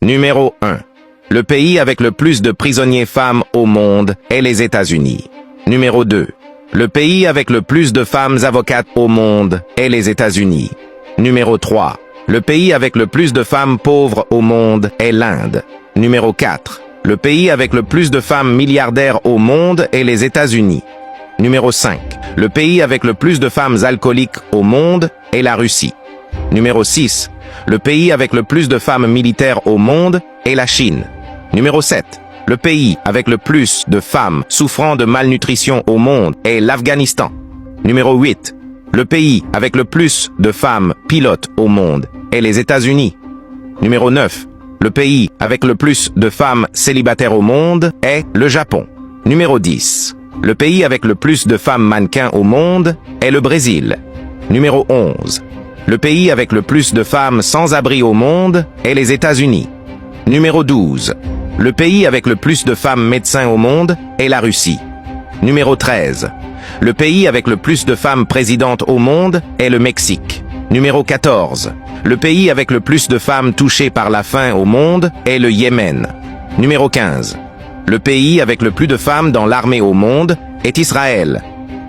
Numéro 1. Le pays avec le plus de prisonniers femmes au monde est les États-Unis. Numéro 2. Le pays avec le plus de femmes avocates au monde est les États-Unis. Numéro 3. Le pays avec le plus de femmes pauvres au monde est l'Inde. Numéro 4. Le pays avec le plus de femmes milliardaires au monde est les États-Unis. Numéro 5. Le pays avec le plus de femmes alcooliques au monde est la Russie. Numéro 6. Le pays avec le plus de femmes militaires au monde est la Chine. Numéro 7. Le pays avec le plus de femmes souffrant de malnutrition au monde est l'Afghanistan. Numéro 8. Le pays avec le plus de femmes pilotes au monde est les États-Unis. Numéro 9. Le pays avec le plus de femmes célibataires au monde est le Japon. Numéro 10. Le pays avec le plus de femmes mannequins au monde est le Brésil. Numéro 11. Le pays avec le plus de femmes sans-abri au monde est les États-Unis. Numéro 12. Le pays avec le plus de femmes médecins au monde est la Russie. Numéro 13. Le pays avec le plus de femmes présidentes au monde est le Mexique. Numéro 14. Le pays avec le plus de femmes touchées par la faim au monde est le Yémen. Numéro 15. Le pays avec le plus de femmes dans l'armée au monde est Israël.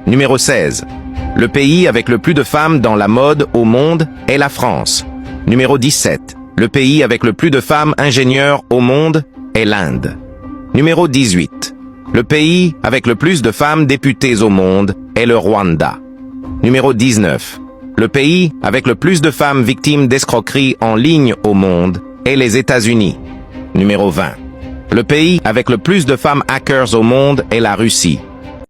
Numéro 16. Le pays avec le plus de femmes dans la mode au monde est la France. Numéro 17. Le pays avec le plus de femmes ingénieurs au monde est l'Inde. Numéro 18. Le pays avec le plus de femmes députées au monde est le Rwanda. Numéro 19. Le pays avec le plus de femmes victimes d'escroqueries en ligne au monde est les États-Unis. Numéro 20. Le pays avec le plus de femmes hackers au monde est la Russie.